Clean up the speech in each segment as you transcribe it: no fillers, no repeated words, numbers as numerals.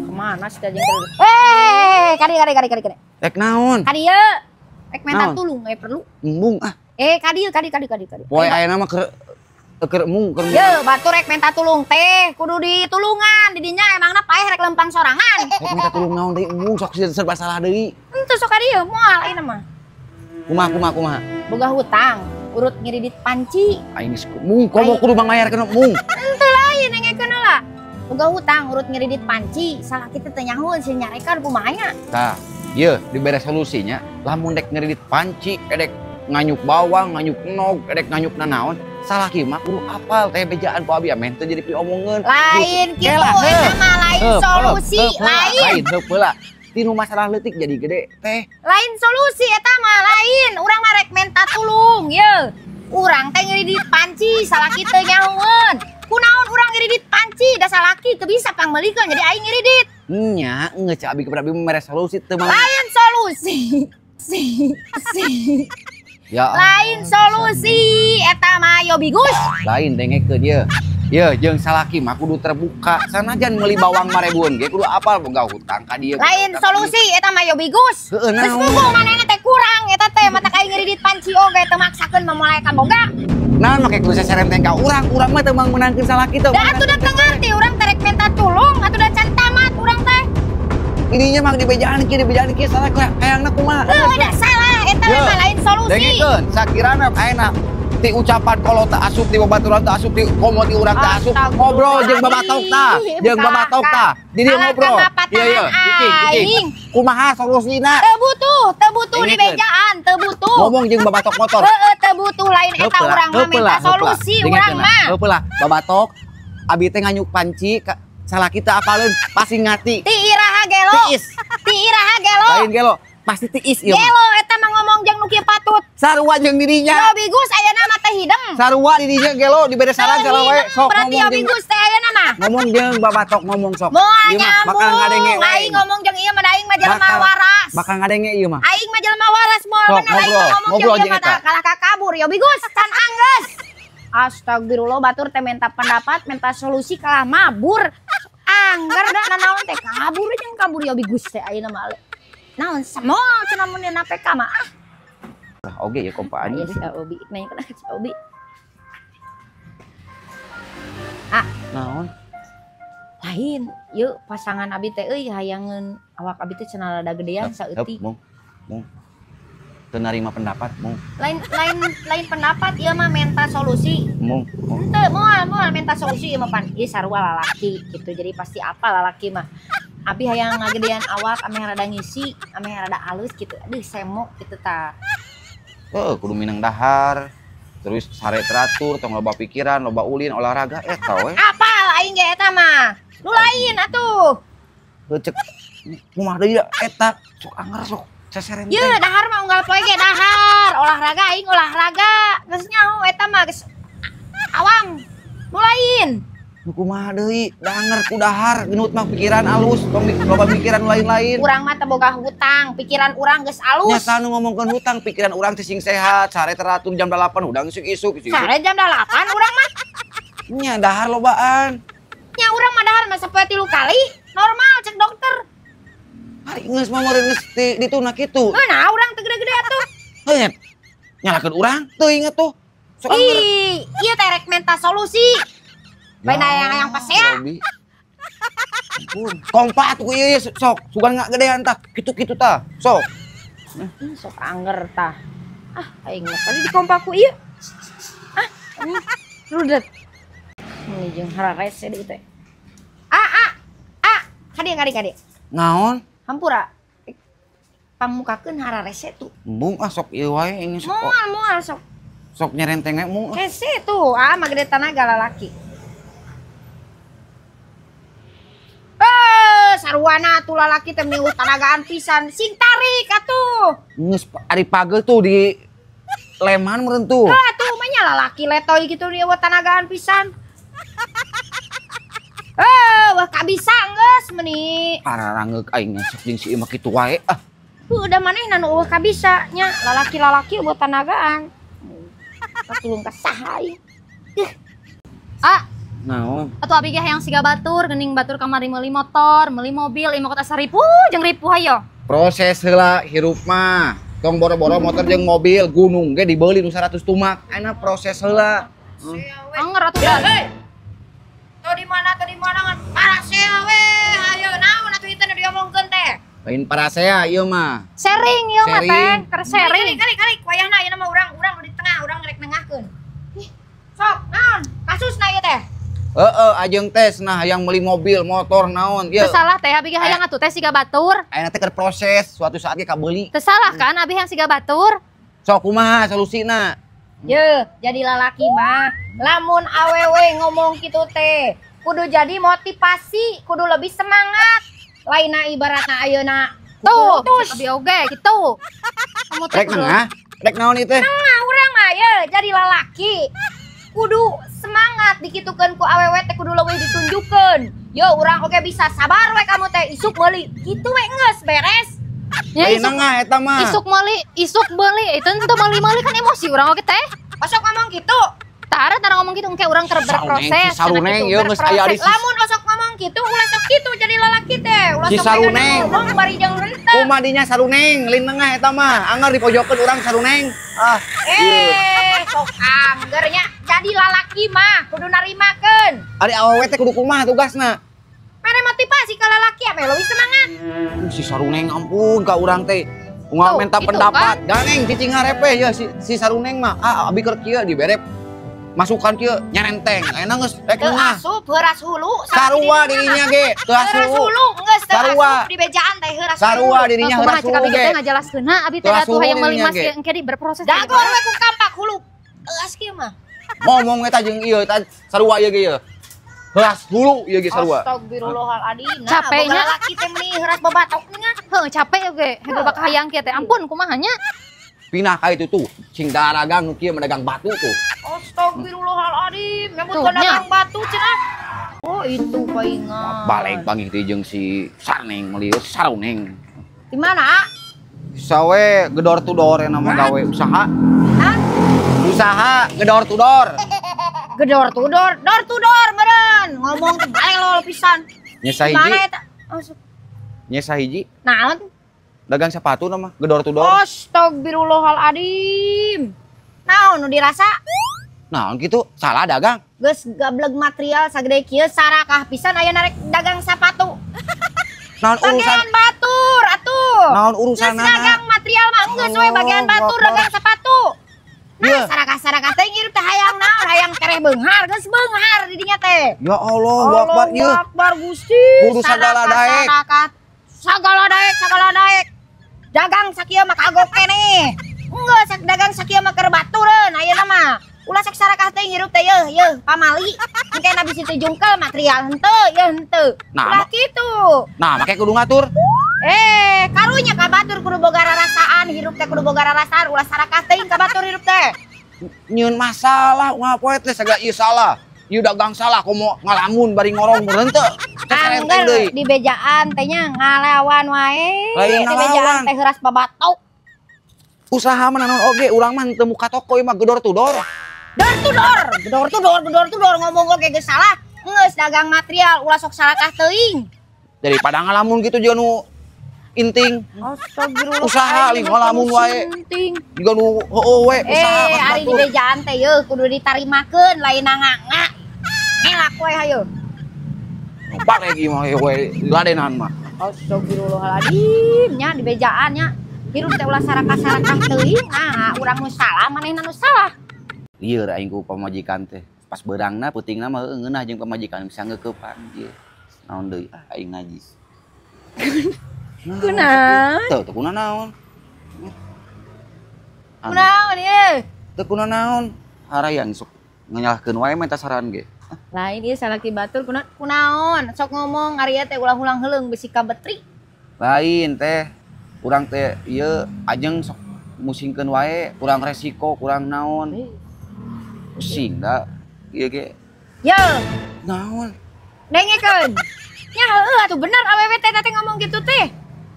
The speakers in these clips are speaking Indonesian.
Kemana sih tadi? Kadi. Rek naon? Kadi ya. Rek menta tulung perlu. Mung ah. Kadi. Poe ayeuna mah keur mung keur. Ye, batur rek menta tulung teh kudu ditulungan di dinya emangna paeh rek lempang sorangan. Rek minta tulung naon deui mung sok serba salah deui. Henteu sok kadi ya moal ayeuna mah. Kumaha? Boga hutang, urut ngiridit panci. Aing geus mung komo kudu mangayarkeun mung. Henteu lain engekeun heula. Boga hutang urut ngiridit panci, salah kita teh nyahoun sih nyarekan kumaha nya. Tah, ieu dibere solusinya lamun dek ngiridit panci, edek nganyuk bawang, nganyuk nog, edek nganyuk nanaon, salah kieu mah kudu apal teh bejaan ku abi amen teu jadi piomongkeun. Lain kitu eta mah lain solusi, lain. Heula. Tinu masalah leutik jadi gede teh. Lain solusi eta mah lain. Urang mah rek menta tulung, ye. Urang teh ngiridit panci, salah kitu nyahoun. Kunaon urang ngiridit panci, da salaki teu bisa pangmeulikeun jadi aing ngiridit. Nya, geus abi kepada abi mere solusi teu mah. Lain solusi. Ya. Lain solusi eta mah yo bigus. Lain dengekeun ieu. Ye, jeung salaki mah kudu terbuka. Sanajan meuli bawang marebueun ge kudu apal boga hutang ka dieu. Lain solusi eta mah yo bigus. Heueuh naon. Geus puguh manehna teh kurang eta teh mata aing ngiridit panci oge teu maksakeun memulai ka boga. Naon make kudu saserenteng ka urang mah teu meunangkeun salaki teh. Da atuh da teu ngarti urang teh rek menta tulung atuh da can tamat urang teh. Ininya mah dibejaan kieu salah kayangna kumaha. Heuh da salah eta mah lain solusi. Dengekeun sakirana ayeuna ti ucapan kalau tak asup ti babaturan tak asup ti komo ti urang tak asup ngobrol jeung babatok tah di dieu ngobrol iya bikin kumaha solusina teu butuh di bejaan teu butuh ngomong jeung babatok motor heeh teu butuh lain eta urang mah minta solusi urang mah heupeula babatok abi teh nganyuk panci salah kita apaleun pasti ngati ti iraha gelo lain gelo pasti tiis ieu gelo eta mah ngomong jeung nu kieu patut sarua jeung dirinya yo bigus ayeuna mah teh hideng sarua di dinya gelo dibere saran salah wae sok berarti yo bigus teh ayeuna mah ngomong jeung babatok ngomong sok ieu mah bakal ngadenge wae aing ngomong jeung ieu mah aing mah jelema waras bakal ngadenge ieu mah aing mah jelema waras moal bener aing ngomong jeung ieu mah kalah kabur yo bigus can anggeus astagfirullah batur teh minta pendapat minta solusi kalah mabur angger da nanaon teh kabur jeung kabur yo bigus teh ayeuna mah naon semol cenah mun dina PK mah oge ya kompaan ya si Obi nanya kana si Obi naon lain yeuh pasangan abi teh euy hayangeun awak abi teh cenah rada gedean saeutik mung teu narima pendapat mung lain pendapat ieu mah menta solusi mung henteu moal menta solusi ieu mah pan ieu sarua lalaki gitu jadi pasti apa lalaki mah abi hayang ngagedean awak ameh rada ngisi ameh rada alus gitu aduh semok gitu tah kudu minang dahar terus sare teratur tong loba pikiran loba ulin olahraga eta we apal aing ge eta mah nu lain atuh cek kumaha deui eta sok anger sok saserenteng ye dahar mah unggal poe ge dahar olahraga aing olahraga geus nyaho eta mah geus awam nu lain kumaha deui danger ku dahar genut mah pikiran alus loba pikiran lain-lain urang mah teu boga hutang pikiran urang geus alus nya nu ngomongkeun hutang pikiran urang teh sing sehat sare teratur jam 8 udang isuk-isuk sare jam 8 urang mah nya dahar lobaan nya urang mah dahar mah sapoe 3 kali normal cek dokter hari geus mah meureun geus dituna kitu nah urang teu gede-gede atuh heuh nyalakeun urang teuing atuh sok ieu teh rek menta solusi bae yang pasea kompak tuh ieu sok sugan ngagedean tah kitu-kitu tah sok sok anger tah aing mah tadi dikompak ku ieu rudet ini jeung hararese deui teh kadi naon hampura pamukakeun hararese tuh embung sok ieu wae ini sok moal sok nyerenteng we mung hese tuh mah gede tanaga lalaki sarwana tuh lalaki teh mieuh tanagaan pisan sing tarik atuh geus ari pageuh tuh di leman meureun tuh atuh mah nya lalaki letoy kitu mieuh tanagaan pisan wah kabisa geus meuni araranggeuk aing sok jeung si ieu mah kitu wae udah manehna nu eueuh kabisa nya lalaki buat tanagaan katulung ka saha ieu Naon? Atuh abi ge hayang siga batur, geuning batur kamari meuli motor, meuli mobil, imah kota seribu jeung ribu hayo. Proses heula hirup mah. Tong boro-boro motor jeung mobil, gunung ge dibeuli nu 100 tumak. Ayeuna proses heula. Anger atuh dan. Tuh di mana kan parasea we. Hayo naon atuh itu diomongkeun teh. Lain parasea ieu mah. Sharing ieu mah teh, keur sharing. Kali wayahna ayeuna mah urang di tengah, urang rek nengahkeun. Sok, naon? Kasusna ieu teh. Ajeng tes nah yang meuli mobil, motor naon. Teu salah teh abi ge hayang atuh teh siga batur. Ayeuna teh keur proses, suatu saat ge kabeuli. Teu salah kan abi hayang siga batur. Sok kumaha solusina? Ye, jadi lalaki mah lamun awewe ngomong gitu teh kudu jadi motivasi, kudu lebih semangat. Lainna ibaratna ayeuna Tuh, abi oge gitu. Kamu teh Rek naon ieu teh? nah urang mah ye jadi lalaki kudu semangat dikitukeun ku awewe teh kudu leuwih ditunjukkeun. Yo urang oge bisa sabar we kamu teh isuk meuli. Kitu we geus beres. Ya Lain ngah eta mah. isuk meuli, itu teu meuli-meuli kan emosi urang oge teh. Osok ngomong gitu. Tara ngomong gitu engke urang keur berproses. Saruneng ieu geus aya di Lamun osok ngomong gitu ulah sok kitu jadi lalaki teh. Ulah Si sok saruneng. ngomong bari jeung renteu. kumaha dinya saruneng, lin ngah eta mah. Anggar dipojokeun urang saruneng. Sok anggernya jadi lalaki mah kudu narimakeun. Ari awewe teh kudu kumaha tugasna? Mere motivasi ka lalaki ame leuwih semangat. Si saruneng ampun ka urang teh. Unggal Tuh, minta gitu pendapat. Ganeng cicing ngarepe ya si saruneng mah. Abi keur kieu diberep. Masukan kieu nyarenteng. Ayeuna geus rek Teu ngah. asup heuras hulu. Sarua dirinya ge, teu Heuras asup. hulu geus teu Sarua. asup di bejaan teh heuras hulu. Sarua dirinya Kumaha heuras cek abi hulu teh ge. ngajelaskeunna abi teh Tuh, atuh hayang asuh meuli dirinya mas ge. engke di berproses. Dagor we ku kampak hulu. Eus kieu mah. Ngomong eta jeung ieu eta sarua ieu ge ieu. Heuras hulu ieu ge sarua. Astagfirullahaladzim. Nah, Capeknya. boga lalaki teh meuni heuras babatoknya. Heuh capek oge hege bakal hayang kieu teh. Ampun kumaha nya? Pinah ka itu tuh, cing dagang nu kieu mendagang batu tuh. Astagfirullahaladzim. Nyambut Tuh, ke nya. dagang batu cenah. Oh, itu paingan. Balik panggih teh jeung si Sarneng meuli saruneng. Di mana? Sawe gedor tudor yang nama gawe usaha. Hah? Usaha gedor tudor. Gedor tudor, door to door meureun. Ngomong teh bae lol pisan. Nya Di sahiji, mana eta? nya sahiji Naon? dagang sepatu nama gedor tudor. Astagfirullahaladzim. Naon nu dirasa? Nah, gitu salah dagang. Geus gableg material sagede kieu sarakah pisan aya narek dagang sapatu. Naon urusan Bagian batur atuh. naon urusan Geus dagang material mah geus we bagian batur dagang sepatu. Iya. Nah, sarakah-sarakah teh ngirup teh hayang naon, hayang kereh beunghar, geus beunghar di dinya teh. Ya Allah, Akbar ieu. Allahu Akbar Gusti. Kudu sagala daek. Sagala daek. Dagang sakieu mah kagok keneh. Enggeus dagang sakieu mah keur batureun ayeuna mah. Ulah sok sarakah teh ngirup teh yeuh pamali. Engke na bisi teh jungkel material henteu, henteu. Nah, Ulah kitu. Nah, make kudu ngatur. Karunya ka batur kudu boga rarasaan, hirup teh kudu boga rarasaan, ulah sarakah teuing ka batur hirup teh. Nyieun masalah ngapoe teh saga ieu salah. Ieu dagang salah komo ngalamun bari ngorong meureun teu. Angger di bejaan tehnya ngalawan wae. Lain Di ngalawan. bejaan teh heuras babatok. Usaha mah naon oge urang mah teu muka toko ieu mah gedor tudor. Gedor tudor ngomong oge geus salah. Geus dagang material ulah sok sarakah teuing. Daripada ngalamun gitu juga nu inting. Astagfirullah. Usaha li ngalamun wae. Juga nu heueuh we usaha pas Ari di batur. bejaan teh yeuh kudu ditarimakeun lain nganga. Ngelak we hayu. Pak lagi mah we ladenan mah. Astagfirullahaladzim nya di bejaan nya. Hirup teh ulah sarakah teuing. Nah, urang nu salah manehna nu salah. Ieu aing ku pamajikan teh. Pas beurangna peutingna mah ngeunah jeung pamajikan bisa ngeukepan ieu. Naon deui aing ngaji. Kunaon? Teu kunaon naon. Kunaon ieu? Teu kunaon naon. Harayang sok nganyalahkeun wae minta saran ge. Lain ieu salaki batur kunaon? Sok ngomong ari teh ulang-ulang heuleung bisi ka betri. Lain teh. Urang teh ieu ajeng sok musingkeun wae, kurang resiko, kurang naon. Pusing da. Ieu ge Yeuh, naon? dengekeun. Nya heueuh atuh bener awewe teh ngomong gitu teh.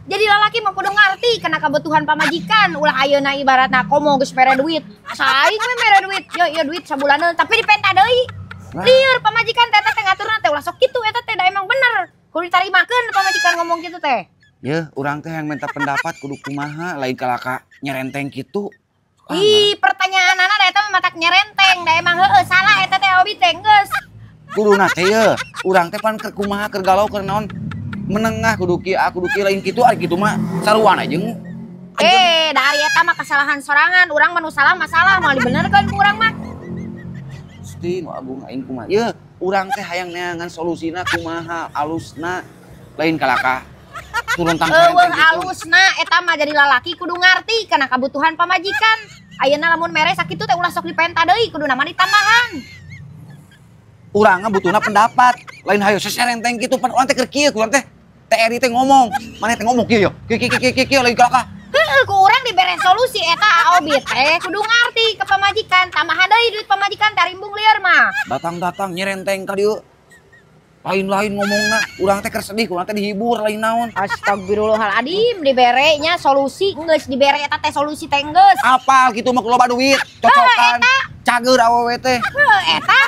Jadi lalaki mah kudu ngarti kana kebutuhan pamajikan. Ulah ayeuna ibaratna komo geus mere duit. Asa aing we mere duit. Yo duit sabulaneun tapi dipenta deui. Lieur pamajikan teh teh ngaturna teh ulah sok kitu eta teh da emang bener. Kudu ditarimakeun pamajikan ngomong kitu teh. Ya, urang teh yang minta pendapat kudu kumaha lain kalaka nyerenteng kitu. Ih, pertanyaan anak da eta mah matak nyerenteng, da emang heueuh salah eta teh obi teh geus. Kuduna teh ye, urang teh pan keur kumaha keur galau keur naon menengah kudu kieu lain kitu ari kitu mah saruan ajeung. Dari eta mah kesalahan sorangan, urang mah nu salah masalah moal dibenerkeun ku urang mah. Gusti nu agung aing kumaha. Ye, urang teh hayang neangan solusina kumaha alusna lain kalaka turun tangkal eueuh alusna eta mah jadi lalaki kudu ngarti kana kabutuhan pamajikan. Ayeuna lamun mere sakitu teh ulah sok dipenta deui kudu nama ditambahan. Urangna butuhna pendapat. Lain hayo seserenteng kitu pan urang teh keur kieu urang teh TRI teh ngomong. Maneh teh ngomong kieu yo. Kieu lain kalaka. Heueuh ku urang dibere solusi eta obi teh kudu ngarti ke pamajikan, tambahan deui duit pamajikan tarimbung lieur mah. Datang-datang nyerenteng ka dieu. Lain-lain ngomongna, urang teh keur sedih, urang teh dihibur lain naon. Astagfirullahaladzim, dibere nya solusi geus dibere eta teh solusi teh geus. Apal kitu mah loba duit, cocokan. Cager awewe teh. Eta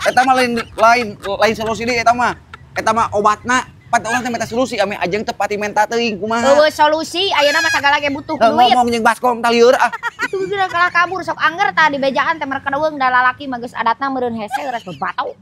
Eta mah lain solusi deui eta mah. Eta mah obatna. Pan urang teh minta solusi ame ajeng teu pati menta teuing kumaha. eueuh solusi ayeuna mah sagala ge butuh duit. Ngomong jeung baskom tah lieur ah. Itu geura kalah kabur sok anger tah di bejaan teh mereka deweung da lalaki mah geus adatna meureun hese geus bebatau.